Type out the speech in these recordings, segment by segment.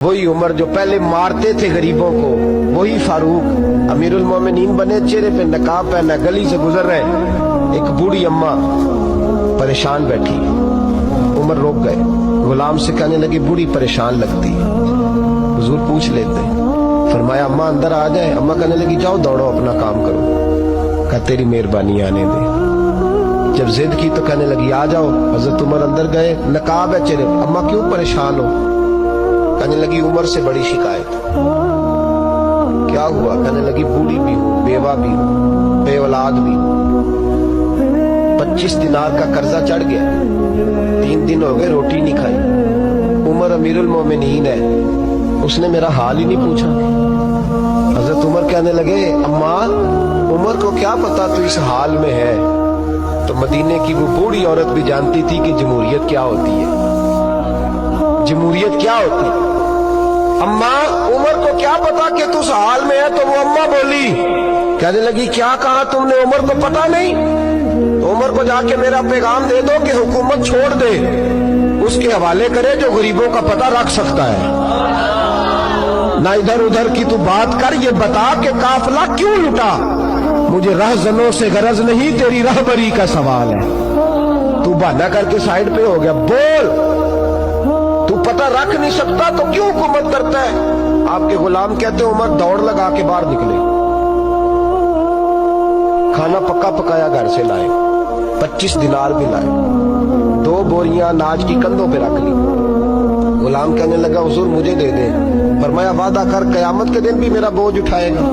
وہی عمر جو پہلے مارتے تھے غریبوں کو، وہی فاروق امیر المومنین بنے، چہرے پہ نقاب پہنا، گلی سے گزر رہے، ایک بوڑھی اماں پریشان بیٹھی، عمر روک گئے، غلام سے کہنے لگے بوڑھی پریشان لگتی ہے، حضور پوچھ لیتے، فرمایا اماں اندر آ جائے، اماں کہنے لگی جاؤ دوڑو اپنا کام کرو، کہا تیری مہربانی آنے دے، جب ضد کی تو کہنے لگی آ جاؤ، حضرت عمر اندر گئے، نقاب ہے چہرے، اماں کیوں پریشان ہو؟ کہنے لگی عمر سے بڑی شکایت۔ کیا ہوا؟ کہنے لگی بوڑھی بھی ہوں، بیوہ بھی ہوں، بے اولاد بھی ہوں، 25 دینار کا قرضہ چڑھ گیا، 3 دن ہو گئے روٹی نہیں کھائی، عمر امیر المومنین ہے، اس نے میرا حال ہی نہیں پوچھا۔ حضرت عمر کہنے لگے اماں عمر کو کیا پتا تو اس حال میں ہے؟ تو مدینے کی وہ بوڑھی عورت بھی جانتی تھی کہ جمہوریت کیا ہوتی ہے، جمہوریت کیا ہوتی ہے۔ اماں عمر کو کیا پتا کہ تو اس حال میں ہے؟ تو وہ اماں بولی، کہنے لگی کیا کہا تم نے؟ عمر کو پتا نہیں؟ تو عمر کو جا کے میرا پیغام دے دو کہ حکومت چھوڑ دے، اس کے حوالے کرے جو غریبوں کا پتہ رکھ سکتا ہے، نہ ادھر ادھر کی تو بات کر، یہ بتا کہ قافلہ کیوں لٹا؟ مجھے رہزنوں سے غرض نہیں، تیری رہبری کا سوال ہے۔ تو بہانہ کر کے سائیڈ پہ ہو گیا، بول، تو پتہ رکھ نہیں سکتا تو کیوں حکومت کرتا ہے؟ آپ کے غلام کہتے ہیں عمر دوڑ لگا کے باہر نکلے، کھانا پکا پکایا گھر سے لائے، 25 دینار بھی لائے، 2 بوریاں اناج کی کندھوں پہ رکھ لی۔ غلام کہنے لگا حضور مجھے دے دیں، فرمایا وعدہ کر قیامت کے دن بھی میرا بوجھ اٹھائے گا؟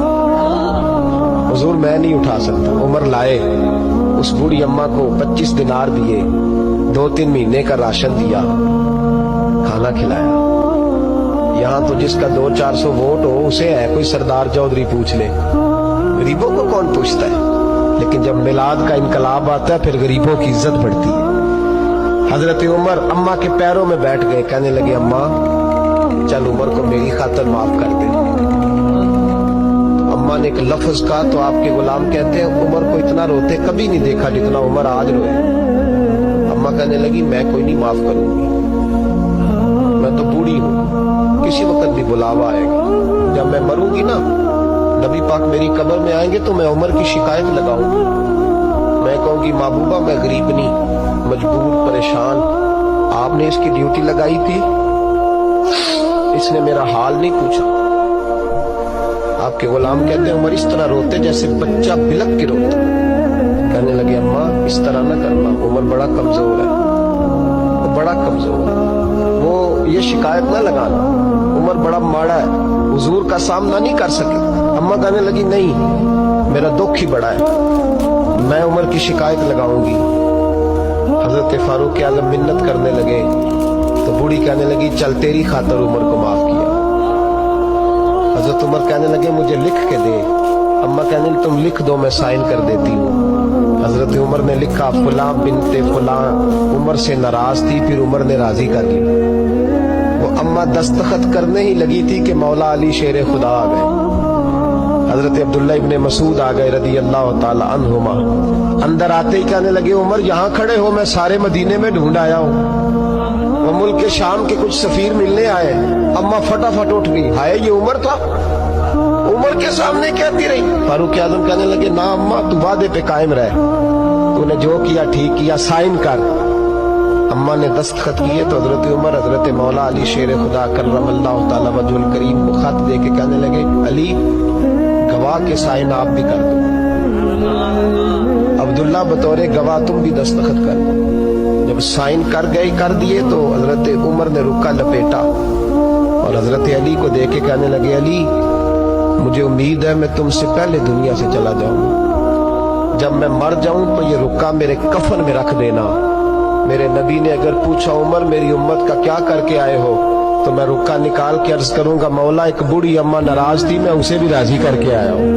حضور میں نہیں اٹھا سکتا۔ عمر لائے، اس بوڑھی اماں کو 25 دینار دیے، 2-3 مہینے کا راشن دیا، کھانا کھلایا۔ یہاں تو جس کا 200-400 ووٹ ہو اسے ہے کوئی سردار چودھری پوچھ لے، غریبوں کو کون پوچھتا ہے؟ لیکن جب میلاد کا انقلاب آتا ہے پھر غریبوں کی عزت بڑھتی ہے۔ حضرت عمر اماں کے پیروں میں بیٹھ گئے، کہنے لگے اماں چل عمر کو میری خاطر معاف کر دے۔ اماں نے ایک لفظ کہا تو آپ کے غلام کہتے ہیں عمر کو اتنا روتے کبھی نہیں دیکھا جتنا عمر آج روئے۔ اماں کہنے لگی میں کوئی نہیں معاف کروں گی، میں تو بوڑھی ہوں، کسی وقت بھی بلاوا آئے گا، جب میں مروں گی نا نبی پاک میری قبر میں آئیں گے تو میں عمر کی شکایت لگاؤں گی، میں کہوں گی محبوبہ میں غریب نہیں، مجبور، پریشان، آپ نے اس کی ڈیوٹی لگائی تھی، اس نے میرا حال نہیں پوچھا۔ آپ کے غلام کہتے ہیں عمر اس طرح روتے جیسے بچہ بلک کے روتا۔ کہنے لگے اماں اس طرح نہ کرنا، عمر بڑا کمزور ہے، وہ بڑا کمزور ہے، وہ یہ شکایت نہ لگانا، عمر بڑا ماڑا ہے، حضور کا سامنا نہیں کر سکے۔ اماں کہنے لگی نہیں، میرا دکھ ہی بڑا ہے، میں عمر کی شکایت لگاؤں گی۔ حضرت فاروق اعظم منت کرنے لگے تو بوڑھی کہنے لگی چل تیری خاطر عمر کو معاف کیا۔ حضرت عمر کہنے لگے مجھے لکھ کے دے، اماں کہنے لگی تم لکھ دو میں سائن کر دیتی ہوں۔ حضرت عمر نے لکھا فلاں بنت فلاں عمر سے ناراض تھی، پھر عمر نے راضی کر لی۔ وہ اماں دستخط کرنے ہی لگی تھی کہ مولا علی شیر خدا آ گئے، حضرت عبداللہ ابن مسعود آ گئے رضی اللہ تعالی عنہما۔ اندر آتے ہی کہنے لگے عمر یہاں کھڑے ہو، میں سارے مدینے میں ڈھونڈ آیا ہوں، وہ ملک شام کے کچھ سفیر ملنے آئے۔ اماں فٹافٹ اٹھ گئی، ہائے یہ عمر تھا، عمر کے سامنے کہتی رہی۔ فاروق اعظم کہنے لگے نا اماں تو وعدے پہ قائم رہ، تو نے جو کیا ٹھیک کیا، سائن کر۔ اماں نے دستخط کیے تو حضرت عمر حضرت مولا علی شیر خدا کرم اللہ تعالی وجہ الکریم کو خط دے کے کہنے لگے علی گواہ کے سائن آپ بھی کر دو، عبداللہ بطور گواہ تم بھی دستخط کر دو۔ جب سائن کر دیے تو حضرت عمر نے رکا لپیٹا اور حضرت علی کو دے کے کہنے لگے علی مجھے امید ہے میں تم سے پہلے دنیا سے چلا جاؤں، جب میں مر جاؤں تو یہ رکا میرے کفن میں رکھ دینا۔ میرے نبی نے اگر پوچھا عمر میری امت کا کیا کر کے آئے ہو تو میں رکا نکال کے عرض کروں گا مولا ایک بوڑھی اماں ناراض تھی، میں اسے بھی راضی کر کے آیا ہوں۔